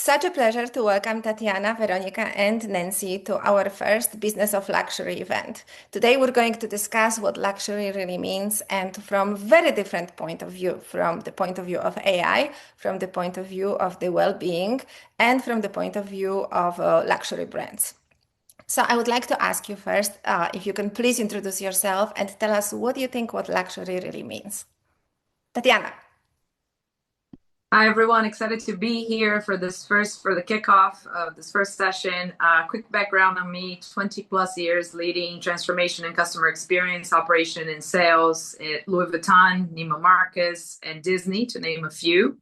such a pleasure to welcome Tatiana, Veronica, and Nancy to our first Business of Luxury event. Today, we're going to discuss what luxury really means and from very different point of view, from the point of view of AI, from the point of view of the well-being, and from the point of view of luxury brands. So I would like to ask you first, if you can please introduce yourself and tell us what you think what luxury really means. Tatiana. Hi, everyone. Excited to be here for the kickoff of this first session. Quick background on me, 20 plus years leading transformation and customer experience operation and sales at Louis Vuitton, Neiman Marcus, and Disney, to name a few.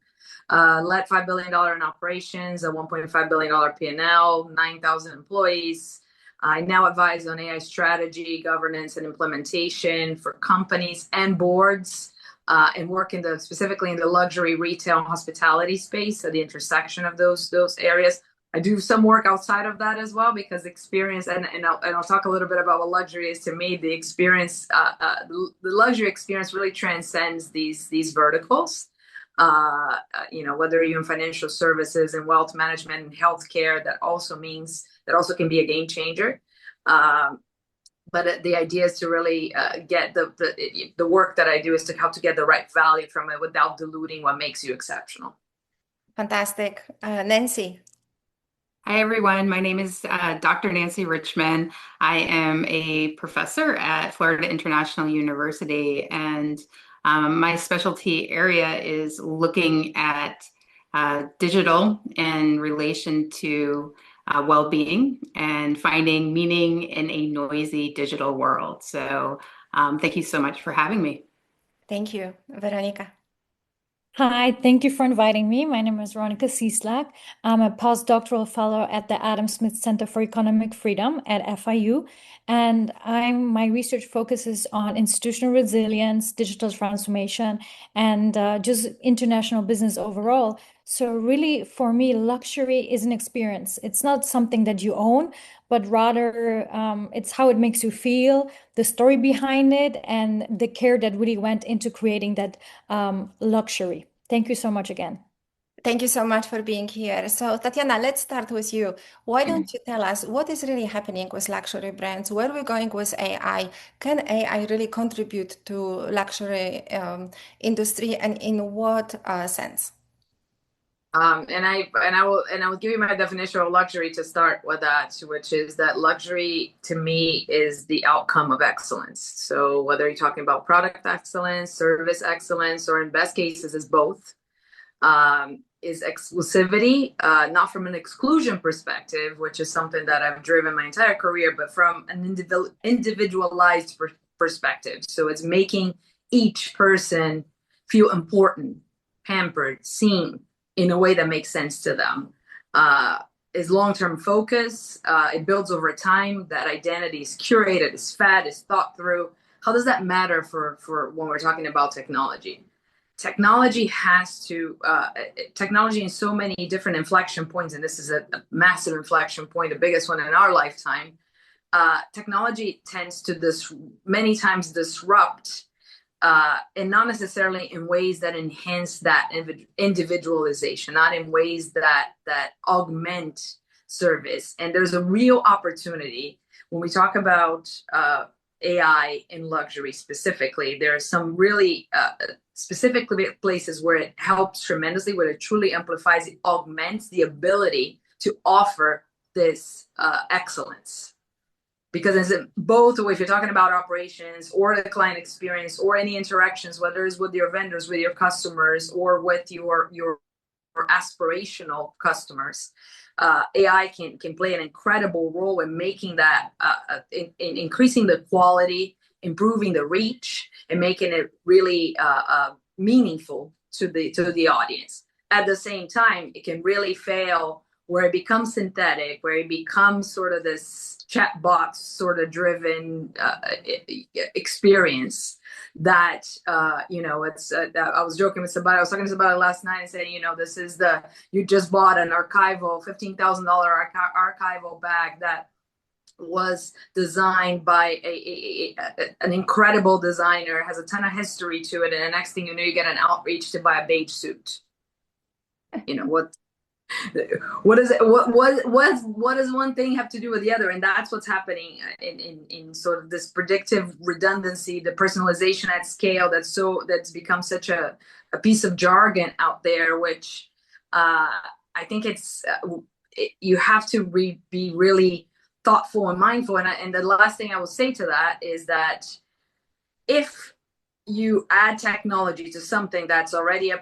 Led $5 billion in operations, a $1.5 billion P&L, 9,000 employees. I now advise on AI strategy, governance, and implementation for companies and boards. And work specifically in the luxury retail and hospitality space at the intersection of those areas. I do some work outside of that as well because experience, and I'll talk a little bit about what luxury is to me. The experience, the luxury experience really transcends these verticals. Whether you're in financial services and wealth management and healthcare, that also can be a game changer. But the idea is to really get the work that I do is to help to get the right value from it without diluting what makes you exceptional. Fantastic. Nancy. Hi, everyone. My name is Dr. Nancy Richmond. I am a professor at Florida International University, and my specialty area is looking at digital in relation to well-being and finding meaning in a noisy digital world. So thank you so much for having me. Thank you. Veronica. Hi, thank you for inviting me. My name is Veronica Cieslak. I'm a postdoctoral fellow at the Adam Smith Center for Economic Freedom at FIU, and my research focuses on institutional resilience, digital transformation, and just international business overall. So really, for me, luxury is an experience. It's not something that you own, but rather it's how it makes you feel, the story behind it, and the care that really went into creating that luxury. Thank you so much again. Thank you so much for being here. So, Tatiana, let's start with you. Why don't you tell us what is really happening with luxury brands? Where are we going with AI? Can AI really contribute to luxury industry, and in what sense? And I will give you my definition of luxury to start with that, which is that luxury to me is the outcome of excellence. So whether you're talking about product excellence, service excellence, or in best cases is both, is exclusivity, not from an exclusion perspective, which is something that I've driven my entire career, but from an individualized perspective. So it's making each person feel important, pampered, seen, in a way that makes sense to them. Is long-term focus. It builds over time. That identity is curated, is fed, is thought through. How does that matter for when we're talking about technology? Technology in so many different inflection points, and this is a massive inflection point, the biggest one in our lifetime. Technology tends to many times disrupt, and not necessarily in ways that enhance that individualization, not in ways that augment service. And there's a real opportunity when we talk about AI in luxury specifically. There are some really specific places where it helps tremendously, where it truly amplifies, it augments the ability to offer this excellence. Because it's both, if you're talking about operations or the client experience or any interactions, whether it's with your vendors, with your customers, or with your aspirational customers, AI can play an incredible role in making that, in increasing the quality, improving the reach, and making it really meaningful to the audience. At the same time, it can really fail where it becomes synthetic, where it becomes sort of this chatbot sort of driven experience that, it's, I was joking with somebody, I was talking to somebody last night and saying, this is you just bought an archival, $15,000 archival bag that was designed by an incredible designer, has a ton of history to it. And the next thing you know, you get an outreach to buy a beige suit. What is it? What does one thing have to do with the other? And that's what's happening in sort of this predictive redundancy, the personalization at scale. That's become such a piece of jargon out there, which I think you have to be really thoughtful and mindful. And the last thing I will say to that is that if you add technology to something that's already a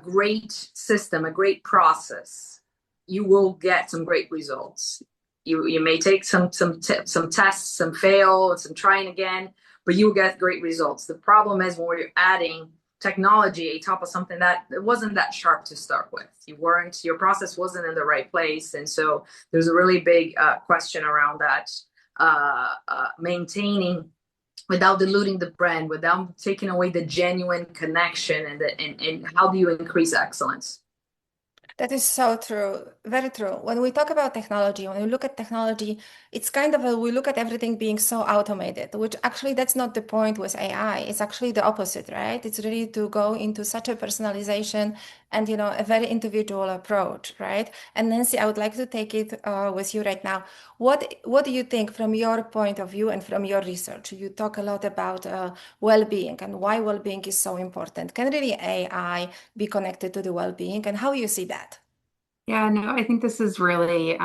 great system, a great process, you will get some great results. You may take some tests, some fail, some trying again, but you will get great results. The problem is when we're adding technology on top of something that it wasn't that sharp to start with. Your process wasn't in the right place, and so there's a really big question around that, maintaining without diluting the brand, without taking away the genuine connection, and how do you increase excellence? That is so true, very true. When we talk about technology, when we look at technology, it's kind of we look at everything being so automated, which actually that's not the point with AI. It's actually the opposite, right? It's really to go into such a personalization and a very individual approach, right? And Nancy, I would like to take it with you right now. What do you think from your point of view and from your research? You talk a lot about well-being and why well-being is so important. Can really AI be connected to the well-being, and how you see that? Yeah, no, I think this is really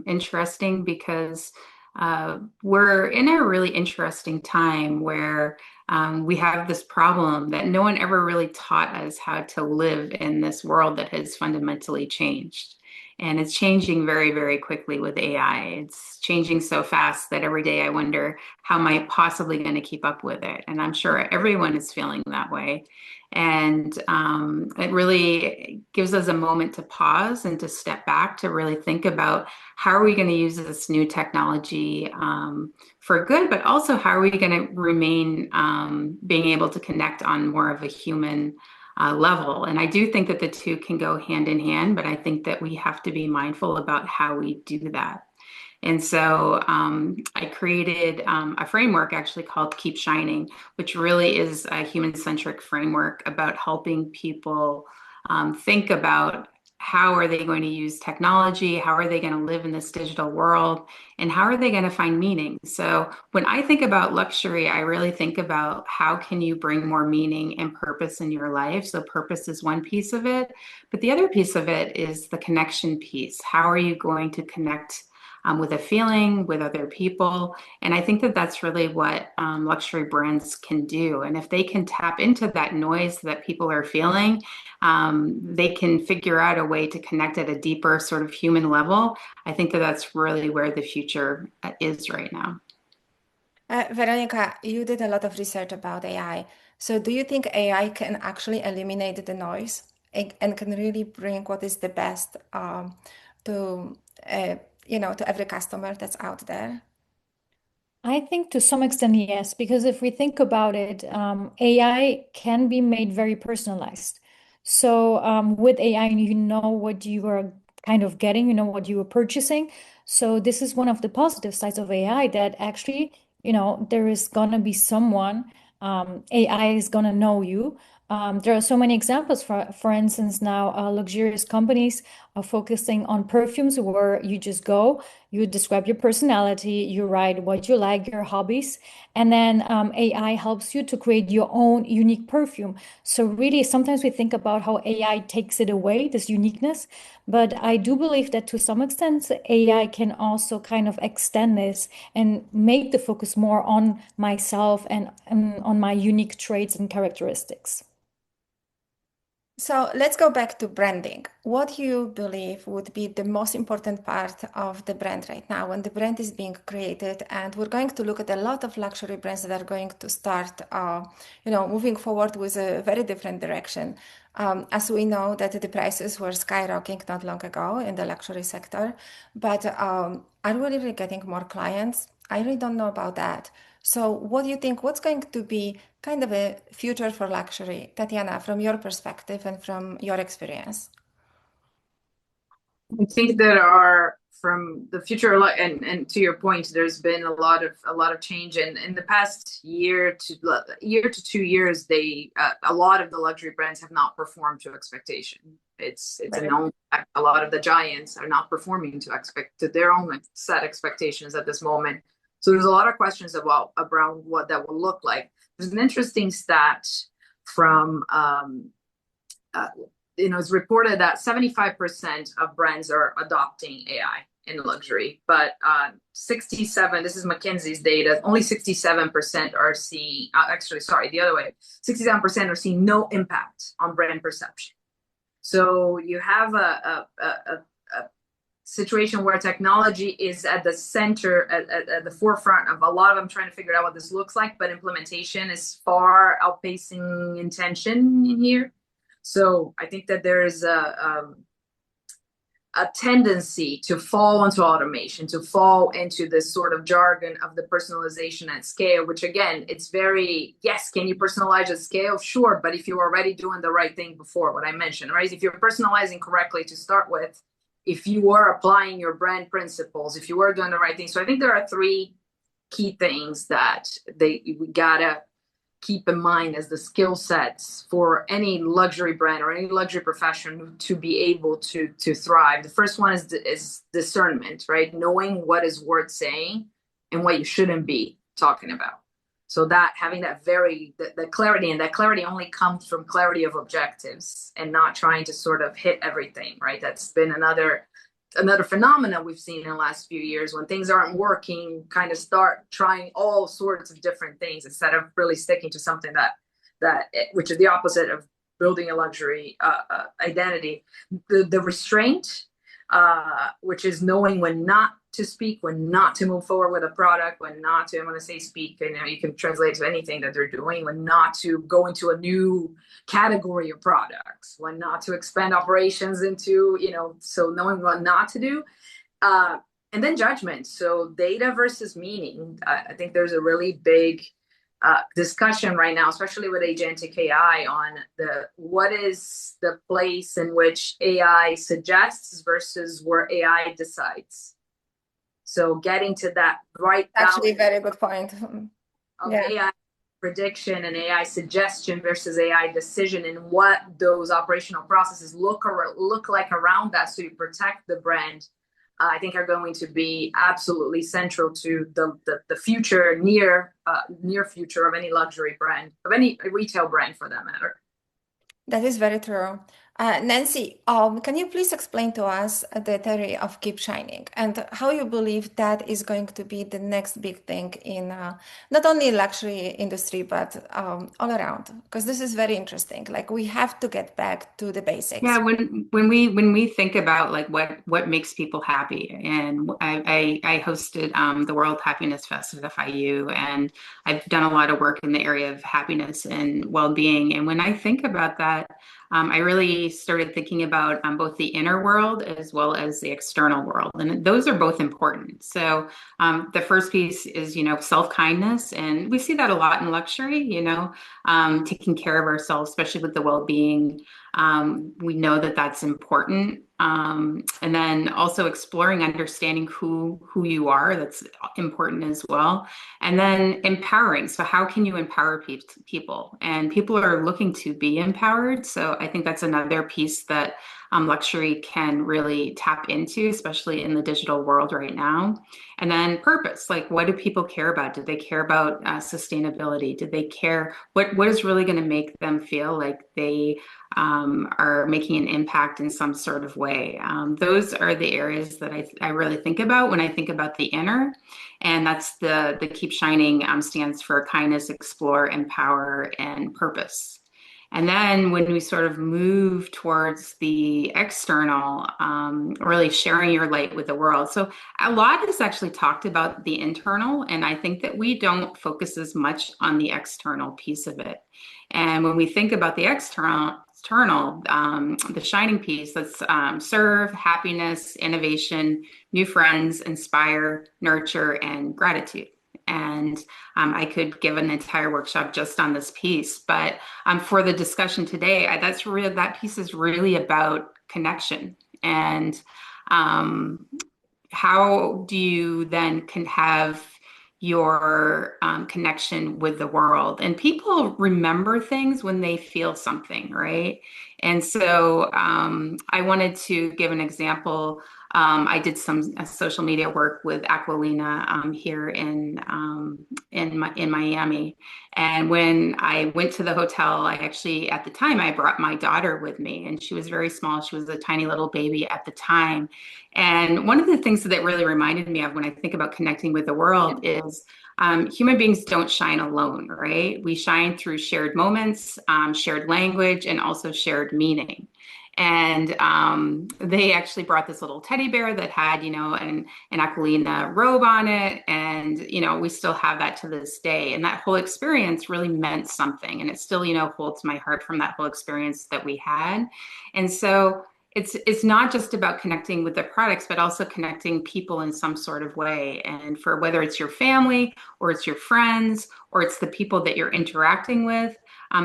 interesting because we're in a really interesting time where we have this problem that no one ever really taught us how to live in this world that has fundamentally changed. And it's changing very, very quickly with AI. It's changing so fast that every day I wonder, how am I possibly going to keep up with it? And I'm sure everyone is feeling that way. And it really gives us a moment to pause and to step back to really think about how are we going to use this new technology for good, but also how are we going to remain being able to connect on more of a human level. And I do think that the two can go hand in hand, but I think that we have to be mindful about how we do that. And so I created a framework actually called Keep Shining, which really is a human-centric framework about helping people think about how are they going to use technology, how are they going to live in this digital world, and how are they going to find meaning. So when I think about luxury, I really think about how can you bring more meaning and purpose in your life. So purpose is one piece of it, but the other piece of it is the connection piece. How are you going to connect with a feeling, with other people? And I think that that's really what luxury brands can do. And if they can tap into that noise that people are feeling, they can figure out a way to connect at a deeper sort of human level. I think that that's really where the future is right now. Veronica, you did a lot of research about AI. So do you think AI can actually eliminate the noise and can really bring what is the best to to every customer that's out there? I think to some extent, yes, because if we think about it, AI can be made very personalized. So with AI, you know what you are kind of getting, you know what you are purchasing. So this is one of the positive sides of AI that actually, there is gonna be someone, AI is gonna know you. There are so many examples. For instance, now luxurious companies are focusing on perfumes where you just go, you describe your personality, you write what you like, your hobbies, and then AI helps you to create your own unique perfume. So really, sometimes we think about how AI takes it away, this uniqueness, but I do believe that to some extent, AI can also kind of extend this and make the focus more on myself and on my unique traits and characteristics. So let's go back to branding. What do you believe would be the most important part of the brand right now when the brand is being created? And we're going to look at a lot of luxury brands that are going to start, moving forward with a very different direction. As we know that the prices were skyrocketing not long ago in the luxury sector, but are we really getting more clients? I really don't know about that. So what do you think? What's going to be kind of a future for luxury, Tatiana, from your perspective and from your experience? I think there are from the future, and to your point, there's been a lot of change, and in the past year to 2 years, a lot of the luxury brands have not performed to expectation. It's a known fact. A lot of the giants are not performing to their own set expectations at this moment. So there's a lot of questions around what that will look like. There's an interesting stat from it's reported that 75% of brands are adopting AI in luxury, but 67, this is McKinsey's data, only 67% are seeing, the other way, 67% are seeing no impact on brand perception. So you have a situation where technology is at the center, at the forefront of a lot of them trying to figure out what this looks like, but implementation is far outpacing intention in here. So I think that there is a tendency to fall into automation, to fall into this sort of jargon of the personalization at scale, which again, it's very, yes, can you personalize at scale? Sure, but if you're already doing the right thing before, what I mentioned, right? If you're personalizing correctly to start with, if you are applying your brand principles, if you are doing the right thing. So I think there are three key things that we gotta keep in mind as the skill sets for any luxury brand or any luxury profession to be able to thrive. The first one is discernment, right? Knowing what is worth saying and what you shouldn't be talking about. So that having that clarity, and that clarity only comes from clarity of objectives and not trying to sort of hit everything, right? That's been another phenomenon we've seen in the last few years. When things aren't working, kind of start trying all sorts of different things instead of really sticking to something which is the opposite of building a luxury identity. The restraint, which is knowing when not to speak, when not to move forward with a product, when not to, I'm going to say speak, and you can translate to anything that they're doing, when not to go into a new category of products, when not to expand operations into, so knowing what not to do. And then judgment. So data versus meaning. I think there's a really big discussion right now, especially with agentic AI, on what is the place in which AI suggests versus where AI decides. So getting to that right balance. Actually, very good point. Of AI prediction and AI suggestion versus AI decision, and what those operational processes look like around that, so you protect the brand, I think are going to be absolutely central to the future, near future of any luxury brand, of any retail brand for that matter. That is very true. Nancy, can you please explain to us the theory of keep shining and how you believe that is going to be the next big thing in not only luxury industry, but all around? Because this is very interesting. Like, we have to get back to the basics. Yeah, when we think about like what makes people happy, and I hosted the World Happiness Fest at FIU, and I've done a lot of work in the area of happiness and well-being. And when I think about that, I really started thinking about both the inner world as well as the external world. And those are both important. So the first piece is, self-kindness. And we see that a lot in luxury, taking care of ourselves, especially with the well-being. We know that that's important. And then also exploring, understanding who you are, that's important as well. And then empowering. So how can you empower people? And people are looking to be empowered. So I think that's another piece that luxury can really tap into, especially in the digital world right now. And then purpose, like, what do people care about? Do they care about sustainability? Do they care? What is really going to make them feel like they are making an impact in some sort of way? Those are the areas that I really think about when I think about the inner. And that's the Keep Shining stands for kindness, explore, empower, and purpose. And then when we sort of move towards the external, really sharing your light with the world. So a lot is actually talked about the internal, and I think that we don't focus as much on the external piece of it. And when we think about the external, the shining piece, that's serve, happiness, innovation, new friends, inspire, nurture, and gratitude. And I could give an entire workshop just on this piece, but for the discussion today, that piece is really about connection. And how do you then can have your connection with the world. And people remember things when they feel something, right? And so I wanted to give an example. I did some social media work with Aquilina here in Miami. And when I went to the hotel, I actually, at the time, I brought my daughter with me, and she was very small. She was a tiny little baby at the time. And one of the things that really reminded me of when I think about connecting with the world is human beings don't shine alone, right? We shine through shared moments, shared language, and also shared meaning. And they actually brought this little teddy bear that had, an Aquilina robe on it. And, we still have that to this day. And that whole experience really meant something. And it still, holds my heart from that whole experience that we had. And so it's not just about connecting with the products, but also connecting people in some sort of way. And for whether it's your family or it's your friends or it's the people that you're interacting with,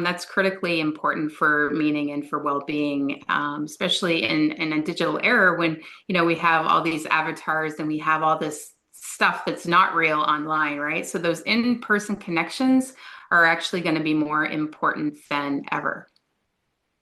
that's critically important for meaning and for well-being, especially in a digital era when, we have all these avatars and we have all this stuff that's not real online, right? So those in-person connections are actually going to be more important than ever.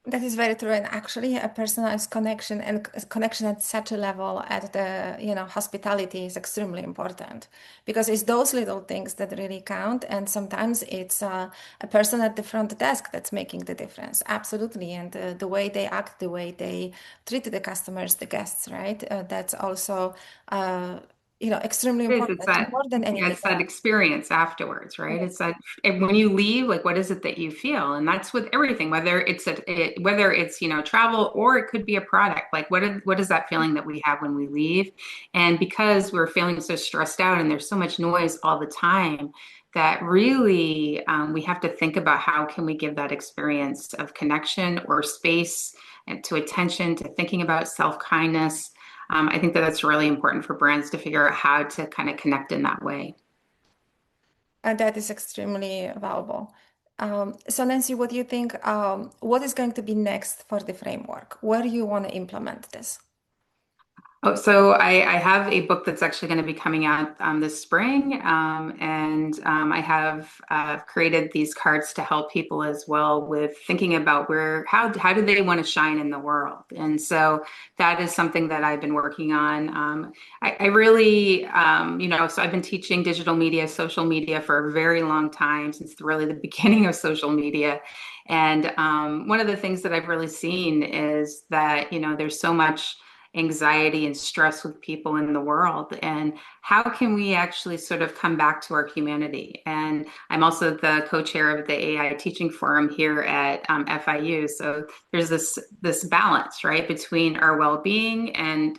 That is very true, and actually, a personalized connection and connection at such a level at the hospitality is extremely important because it's those little things that really count, and sometimes it's a person at the front desk that's making the difference. Absolutely, and the way they act, the way they treat the customers, the guests, right? That's also extremely important. It's More than anything it's that else. experience afterwards, right? It's that when you leave, like, what is it that you feel? And that's with everything, whether it's travel or it could be a product. Like, what is that feeling that we have when we leave? And because we're feeling so stressed out and there's so much noise all the time, that really we have to think about how can we give that experience of connection or space and to attention, to thinking about self-kindness. I think that that's really important for brands to figure out how to kind of connect in that way. And that is extremely valuable. So Nancy, what do you think? What is going to be next for the framework? Where do you want to implement this? Oh, so I have a book that's actually going to be coming out this spring, and I have created these cards to help people as well with thinking about how do they want to shine in the world, and so that is something that I've been working on. I really, so I've been teaching digital media, social media for a very long time, since really the beginning of social media, and one of the things that I've really seen is that there's so much anxiety and stress with people in the world, and how can we actually sort of come back to our humanity? And I'm also the co-chair of the AI teaching forum here at FIU, so there's this balance, right, between our well-being and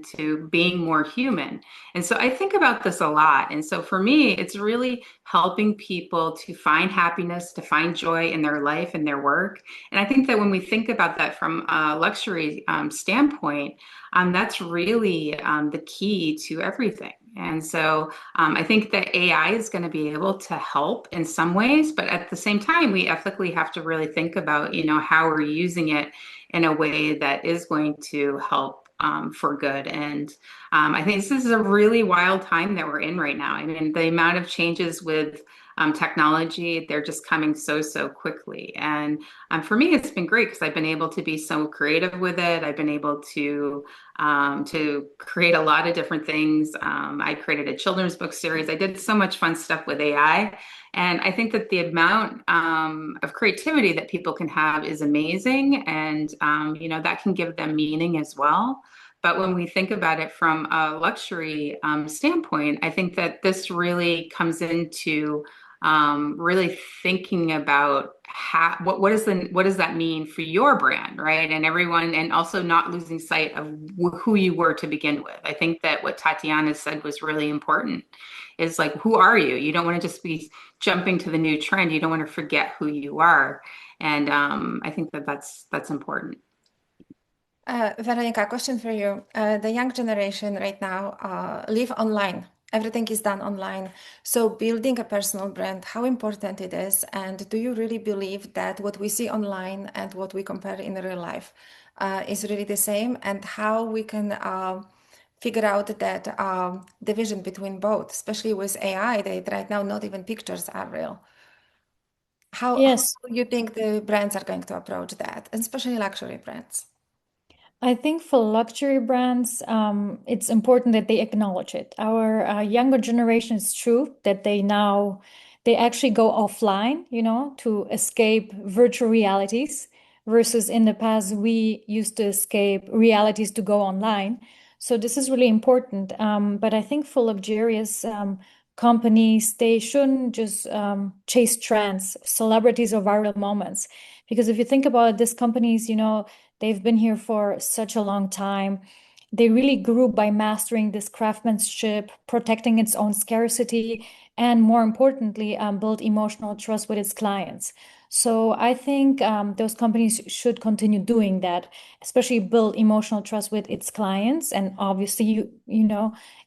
to being more human. And so I think about this a lot, and so for me it's really helping people to find happiness, to find joy in their life and their work. And I think that when we think about that from a luxury standpoint, that's really the key to everything. And so I think that AI is going to be able to help in some ways, but at the same time, we ethically have to really think about, how we're using it in a way that is going to help for good. And I think this is a really wild time that we're in right now. I mean, the amount of changes with technology, they're just coming so quickly. And for me, it's been great because I've been able to be so creative with it. I've been able to create a lot of different things. I created a children's book series. I did so much fun stuff with AI. And I think that the amount of creativity that people can have is amazing. And, that can give them meaning as well. But when we think about it from a luxury standpoint, I think that this really comes into really thinking about what does that mean for your brand, right? And everyone, and also not losing sight of who you were to begin with. I think that what Tatiana said was really important. Is like, who are you? You don't want to just be jumping to the new trend. You don't want to forget who you are. And I think that that's important. Veronica, question for you. The young generation right now live online. Everything is done online. So building a personal brand, how important it is, and do you really believe that what we see online and what we compare in real life is really the same, and how we can figure out that division between both, especially with AI, that right now not even pictures are real. How Yes. do you think the brands are going to approach that, especially luxury brands? I think for luxury brands, it's important that they acknowledge it. Our younger generation, is true that they actually go offline, to escape virtual realities, versus in the past we used to escape realities to go online. So this is really important. But I think for luxurious companies, they shouldn't just chase trends, celebrities or viral moments. Because if you think about it, these companies, they've been here for such a long time. They really grew by mastering this craftsmanship, protecting its own scarcity, and more importantly, build emotional trust with its clients. So I think those companies should continue doing that, especially build emotional trust with its clients. And obviously,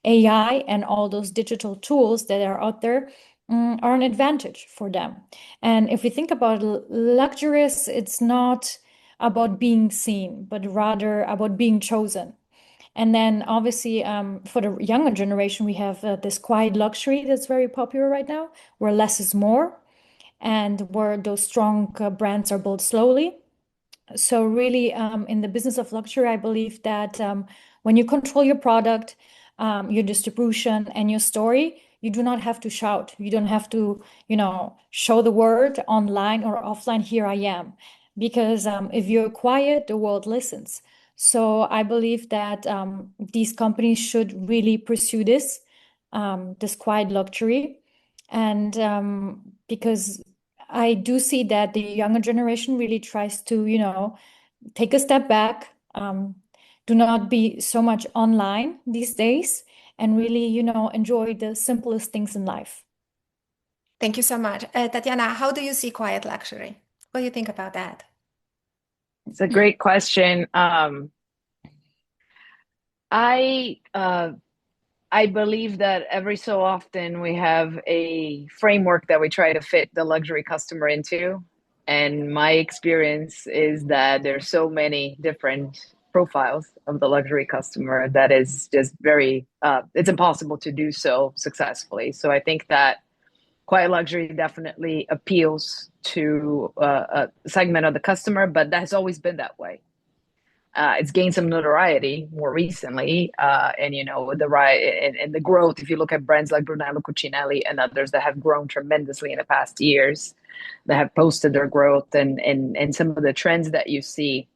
AI and all those digital tools that are out there are an advantage for them. And if we think about luxurious, it's not about being seen, but rather about being chosen. And then obviously, for the younger generation, we have this quiet luxury that's very popular right now, where less is more, and where those strong brands are built slowly. So really, in the business of luxury, I believe that when you control your product, your distribution, and your story, you do not have to shout. You don't have to, show the word online or offline, here I am. Because if you're quiet, the world listens. So I believe that these companies should really pursue this quiet luxury. And because I do see that the younger generation really tries to, take a step back, do not be so much online these days, and really, enjoy the simplest things in life. Thank you so much. Tatiana, how do you see quiet luxury? What do you think about that? It's a great question. I believe that every so often we have a framework that we try to fit the luxury customer into. And my experience is that there's so many different profiles of the luxury customer that is just it's impossible to do so successfully. So I think that quiet luxury definitely appeals to a segment of the customer, but that's always been that way. It's gained some notoriety more recently, and the growth. If you look at brands like Brunello Cucinelli and others that have grown tremendously in the past years, that have posted their growth and some of the trends that you see.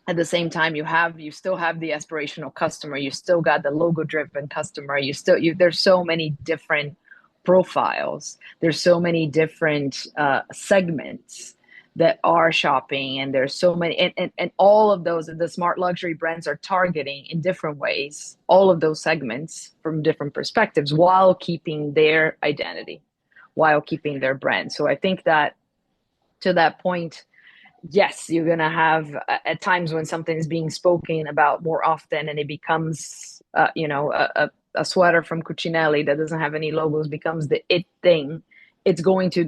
At the same time, you still have the aspirational customer. You still got the logo-driven customer. There's so many different profiles. There's so many different segments that are shopping, and there's so many, and all of those, the smart luxury brands are targeting in different ways all of those segments from different perspectives, while keeping their identity, while keeping their brand. So I think that, to that point, yes, you're going to have at times when something's being spoken about more often, and it becomes a sweater from Cucinelli that doesn't have any logos becomes the it thing. They're going to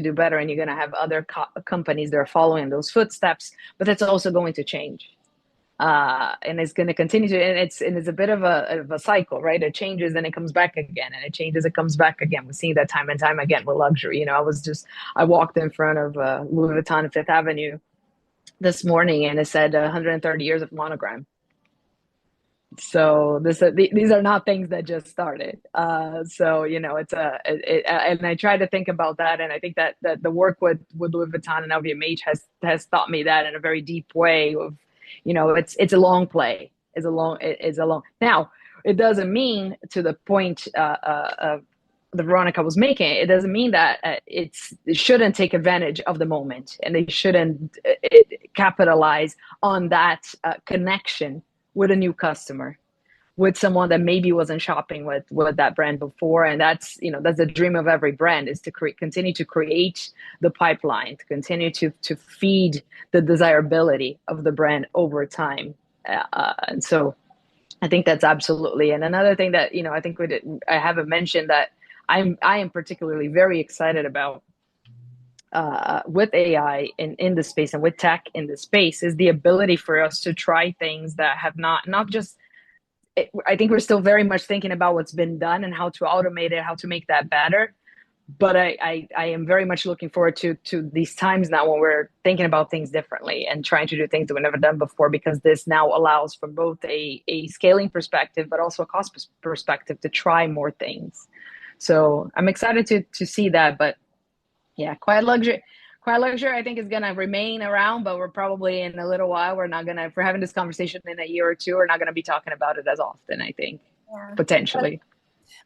do better, and you're going to have other companies that are following those footsteps, but that's also going to change. And it's going to continue to, and it's a bit of a cycle, right? It changes, then it comes back again, and it changes, it comes back again. We're seeing that time and time again with luxury. I walked in front of Louis Vuitton on Fifth Avenue this morning, and it said 130 years of monogram. So these are not things that just started. And I try to think about that, and I think that the work with Louis Vuitton and LVMH has taught me that in a very deep way. Of, it's a long play. It's a long. Now, it doesn't mean, to the point that Veronica was making, it doesn't mean that it shouldn't take advantage of the moment, and they shouldn't capitalize on that connection with a new customer, with someone that maybe wasn't shopping with that brand before. And that's the dream of every brand, is to continue to create the pipeline, to continue to feed the desirability of the brand over time. And so I think that's absolutely. And another thing that, I think I haven't mentioned, that I am particularly very excited about with AI in the space, and with tech in the space, is the ability for us to try things that have not just I think we're still very much thinking about what's been done and how to automate it, how to make that better. But I am very much looking forward to these times now when we're thinking about things differently and trying to do things that we've never done before, because this now allows from both a scaling perspective, but also a cost perspective to try more things. So I'm excited to see that. But yeah, quiet luxury, I think is going to remain around, but we're probably in a little while, if we're having this conversation in a year or two, we're not going to be talking about it as often, I think, Yeah. potentially.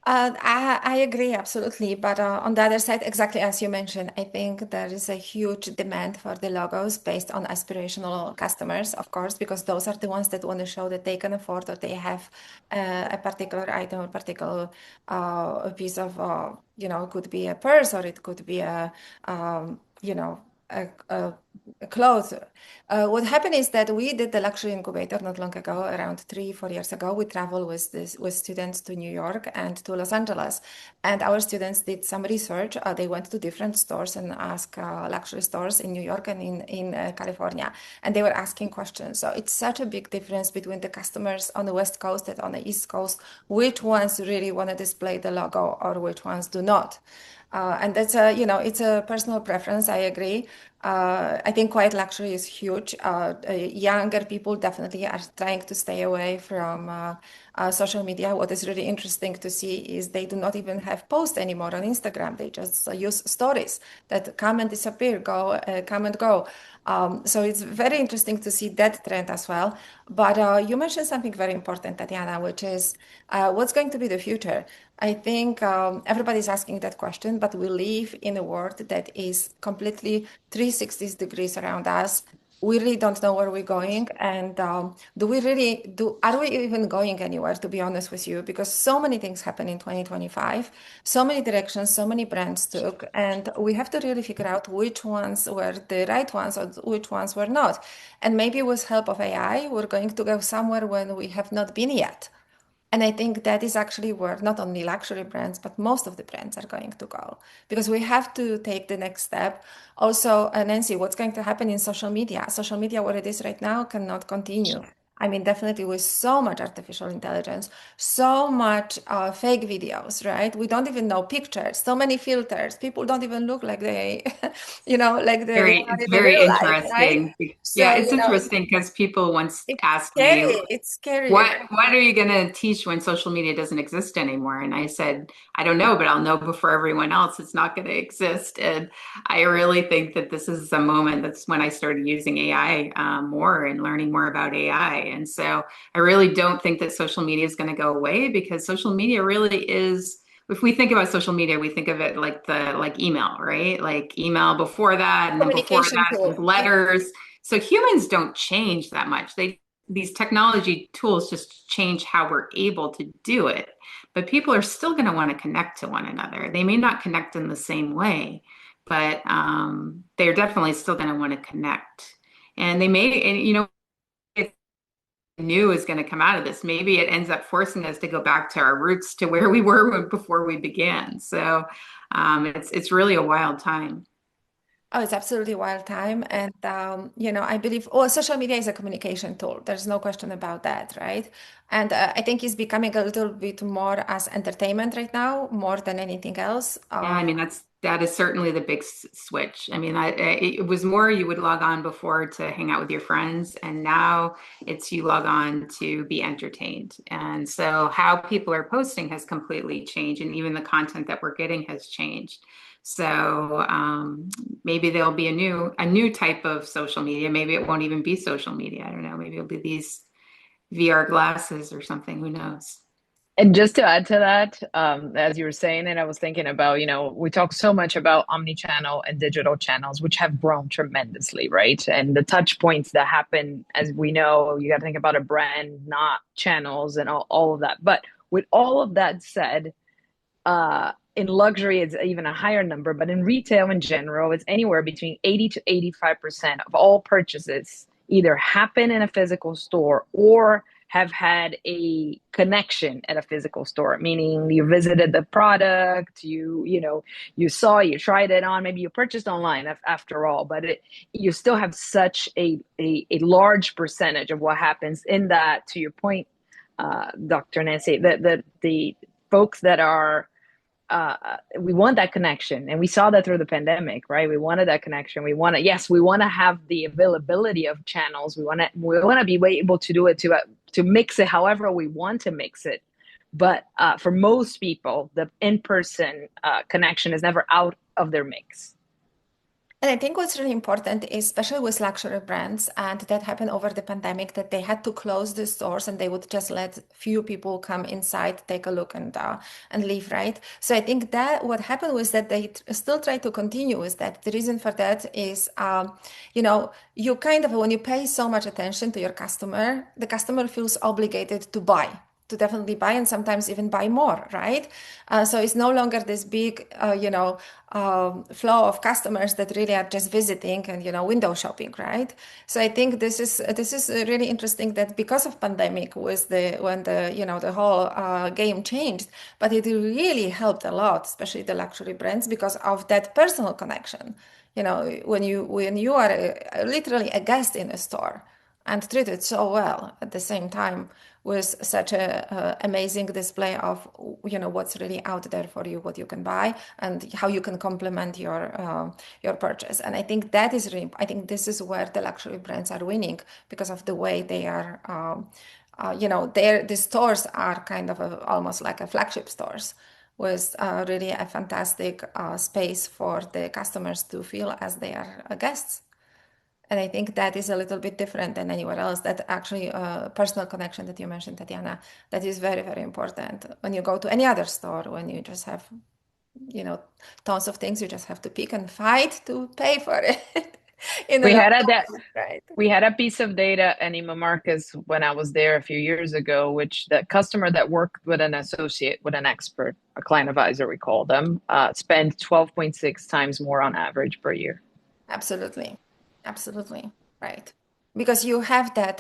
I agree absolutely, but on the other side, exactly as you mentioned, I think there is a huge demand for the logos based on aspirational customers, of course, because those are the ones that want to show that they can afford or they have a particular item, a particular piece of, it could be a purse or it could be a clothes. What happened is that we did the luxury incubator not long ago, around 3-4 years ago. We traveled with students to New York and to Los Angeles, and our students did some research. They went to different stores and asked luxury stores in New York and in California, and they were asking questions. So it's such a big difference between the customers on the West Coast and on the East Coast, which ones really want to display the logo or which ones do not. And that's it's a personal preference. I agree. I think quiet luxury is huge. Younger people definitely are trying to stay away from social media. What is really interesting to see is they do not even have posts anymore on Instagram. They just use stories that come and disappear, come and go. So it's very interesting to see that trend as well. But you mentioned something very important, Tatiana, which is what's going to be the future? I think everybody's asking that question, but we live in a world that is completely 360 degrees around us. We really don't know where we're going, and are we even going anywhere, to be honest with you? Because so many things happen in 2025, so many directions, so many brands took, and we have to really figure out which ones were the right ones or which ones were not. And maybe with help of AI, we're going to go somewhere when we have not been yet. And I think that is actually where not only luxury brands, but most of the brands are going to go, because we have to take the next step. Also, Nancy, what's going to happen in social media? Social media, where it is right now, cannot continue. I mean, definitely with so much artificial intelligence, so much fake videos, right? We don't even know pictures, so many filters. People don't even look like they, like they are It's in the very real life, right? interesting. Yeah, So, it's interesting because people once it's asked me, scary. It's scary. what are you going to teach when social media doesn't exist anymore? And I said, I don't know, but I'll know before everyone else it's not going to exist. And I really think that this is a moment. That's when I started using AI more and learning more about AI. And so I really don't think that social media is going to go away, because social media really is, if we think about social media, we think of it like email, right? Like email before that, and then before Communication that with tool. letters. So humans don't change that much. These technology tools just change how we're able to do it. But people are still going to want to connect to one another. They may not connect in the same way, but they're definitely still going to want to connect. And they may, and if new is going to come out of this, maybe it ends up forcing us to go back to our roots, to where we were before we began. So it's really a wild time. Oh, it's absolutely wild time. And, I believe, social media is a communication tool. There's no question about that, right? And I think it's becoming a little bit more as entertainment right now, more than anything else. Yeah, I mean that is certainly the big switch. I mean, it was more you would log on before to hang out with your friends, and now it's you log on to be entertained. And so how people are posting has completely changed, and even the content that we're getting has changed. So maybe there'll be a new type of social media. Maybe it won't even be social media. I don't know. Maybe it'll be these VR glasses or something. Who knows? And just to add to that, as you were saying it, I was thinking about, we talk so much about omni-channel and digital channels, which have grown tremendously, right? And the touch points that happen, as we know, you got to think about a brand, not channels and all of that. But with all of that said, in luxury, it's even a higher number, but in retail in general, it's anywhere between 80 to 85% of all purchases either happen in a physical store or have had a connection at a physical store, meaning you visited the product, you saw, you tried it on, maybe you purchased online after all, but you still have such a large percentage of what happens in that, to your point, Dr. Nancy, the folks that are we want that connection, and we saw that through the pandemic, right? We wanted that connection. We want to have the availability of channels. We want to be able to do it to mix it however we want to mix it. But for most people, the in-person connection is never out of their mix. And I think what's really important, especially with luxury brands, and that happened over the pandemic, that they had to close the stores and they would just let few people come inside, take a look, and leave, right? So I think that what happened was that they still try to continue with that. The reason for that is, you kind of, when you pay so much attention to your customer, the customer feels obligated to definitely buy, and sometimes even buy more, right? So it's no longer this big, flow of customers that really are just visiting and, window shopping, right? So I think this is really interesting that because of pandemic when the whole game changed, but it really helped a lot, especially the luxury brands, because of that personal connection. When you are literally a guest in a store and treated so well at the same time with such a amazing display of what's really out there for you, what you can buy, and how you can complement your purchase. And I think this is where the luxury brands are winning, because of the way they are. The stores are kind of almost like a flagship stores, with really a fantastic space for the customers to feel as they are guests. And I think that is a little bit different than anywhere else. That actually personal connection that you mentioned, Tatiana, that is very, very important. When you go to any other store, when you just have, tons of things, you just have to pick and fight to pay for it. We had a piece of data at Neiman Marcus when I was there a few years ago, which the customer that worked with an associate, with an expert, a client advisor, we call them, spend 12.6 times more on average per year. Absolutely. Absolutely. Right. Because you have that,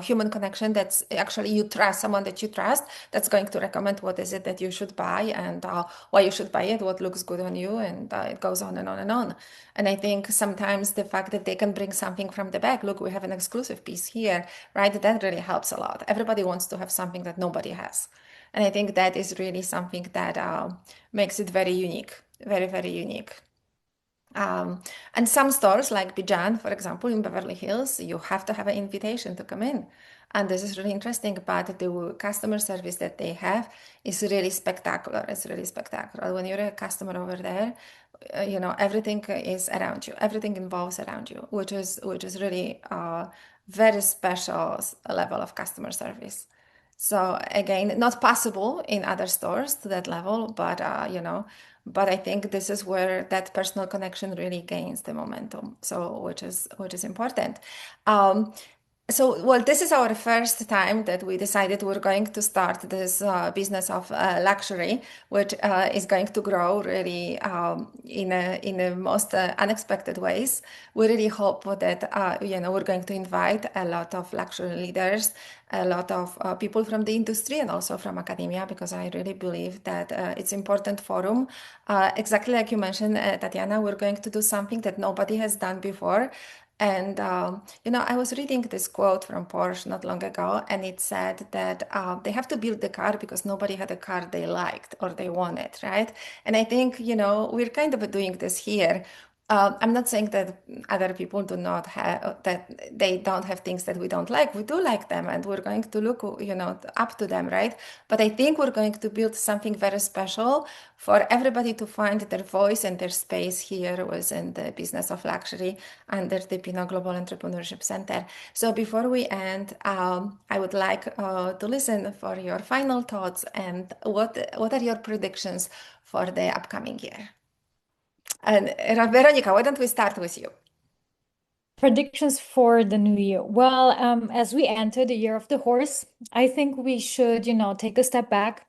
human connection that's actually you trust someone that you trust that's going to recommend what is it that you should buy and why you should buy it, what looks good on you, and it goes on and on and on. And I think sometimes the fact that they can bring something from the back, look, we have an exclusive piece here, right? That really helps a lot. Everybody wants to have something that nobody has. And I think that is really something that makes it very unique, very, very unique. And some stores like Bijan, for example, in Beverly Hills, you have to have an invitation to come in. And this is really interesting, but the customer service that they have is really spectacular. It's really spectacular. When you're a customer over there, everything is around you. Everything involves around you, which is really a very special level of customer service. So again, not possible in other stores to that level, but but I think this is where that personal connection really gains the momentum. So which is important. This is our first time that we decided we're going to start this business of luxury, which is going to grow really in the most unexpected ways. We really hope that we're going to invite a lot of luxury leaders, a lot of people from the industry, and also from academia, because I really believe that it's important forum. Exactly like you mentioned, Tatiana, we're going to do something that nobody has done before. And, I was reading this quote from Porsche not long ago, and it said that they have to build the car because nobody had a car they liked or they wanted, right? And I think, we're kind of doing this here. I'm not saying that other people do not have, that they don't have things that we don't like. We do like them, and we're going to look, up to them, right? But I think we're going to build something very special for everybody to find their voice and their space here within the business of luxury under the Pino Global Entrepreneurship Center. So before we end, I would like to listen for your final thoughts and what are your predictions for the upcoming year? And Veronica, why don't we start with you? Predictions for the new year. Well, as we enter the year of the horse, I think we should, take a step back,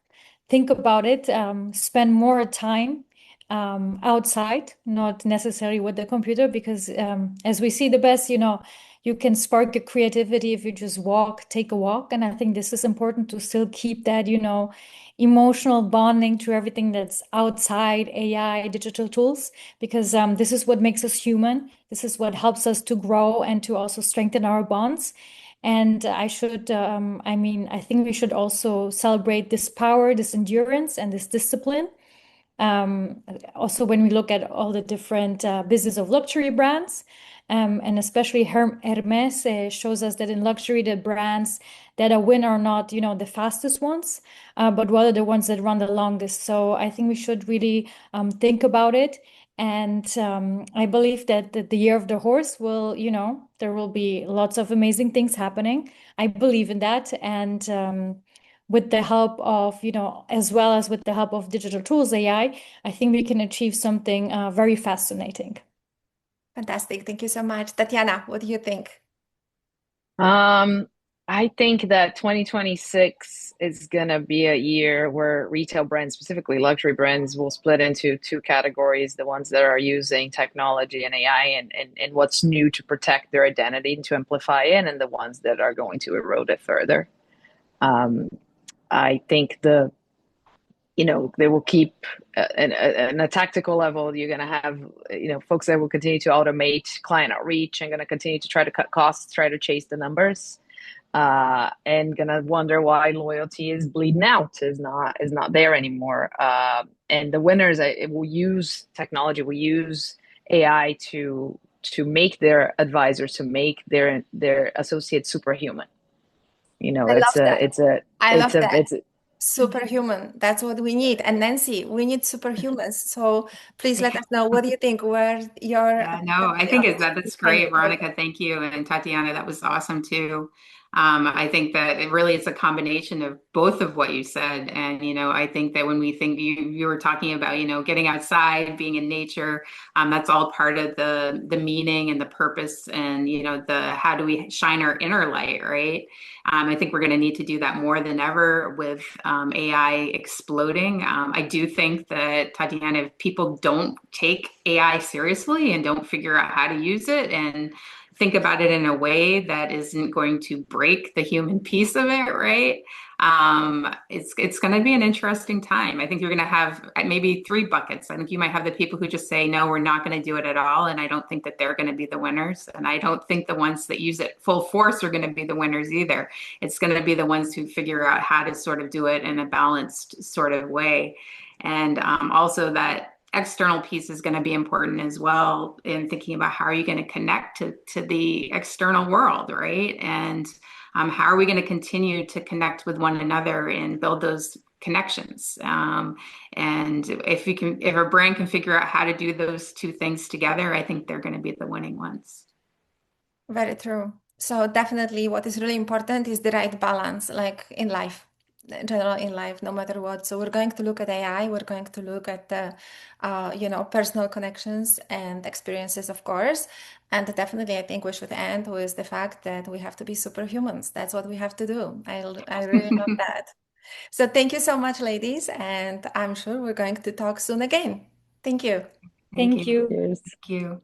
think about it, spend more time outside, not necessarily with the computer, because as we see the best, you can spark your creativity if you just take a walk. And I think this is important to still keep that, emotional bonding to everything that's outside AI, digital tools, because this is what makes us human. This is what helps us to grow and to also strengthen our bonds. And I think we should also celebrate this power, this endurance, and this discipline. Also, when we look at all the different business of luxury brands, and especially Hermes shows us that in luxury, the brands that are win are not, the fastest ones, but rather the ones that run the longest. So I think we should really think about it. And I believe that the year of the horse will, there will be lots of amazing things happening. I believe in that. And with the help of, as well as with the help of digital tools, AI, I think we can achieve something very fascinating. Fantastic. Thank you so much. Tatiana, what do you think? I think that 2026 is going to be a year where retail brands, specifically luxury brands, will split into two categories: the ones that are using technology and AI and what's new to protect their identity and to amplify it, and the ones that are going to erode it further. I think they will keep in a tactical level. You're going to have, folks that will continue to automate client outreach and going to continue to try to cut costs, try to chase the numbers, and going to wonder why loyalty is bleeding out, is not there anymore. And the winners, it will use technology, will use AI to make their advisors, to make their associates superhuman. I love that. I love that. It's Superhuman. That's what we need. And Nancy, we need superhumans. So please let us know. What do you think? Where your Yeah, no, I think that's great, Veronica. Thank you. And Tatiana, that was awesome too. I think that it really is a combination of both of what you said. And, I think that when we think you were talking about, getting outside, being in nature, that's all part of the meaning and the purpose and, the how do we shine our inner light, right? I think we're going to need to do that more than ever with AI exploding. I do think that, Tatiana, if people don't take AI seriously and don't figure out how to use it and think about it in a way that isn't going to break the human piece of it, right? It's going to be an interesting time. I think you're going to have maybe three buckets. I think you might have the people who just say, no, we're not going to do it at all. And I don't think that they're going to be the winners. And I don't think the ones that use it full force are going to be the winners either. It's going to be the ones who figure out how to sort of do it in a balanced sort of way. And also that external piece is going to be important as well in thinking about how are you going to connect to the external world, right? And how are we going to continue to connect with one another and build those connections? And if a brand can figure out how to do those two things together, I think they're going to be the winning ones. Very true. So definitely what is really important is the right balance, like in life. In general, in life, no matter what. So we're going to look at AI, we're going to look at the, personal connections and experiences, of course. And definitely, I think we should end with the fact that we have to be superhumans. That's what we have to do. I really love that. So thank you so much, ladies. And I'm sure we're going to talk soon again. Thank you. Thank you. Cheers. Thank you.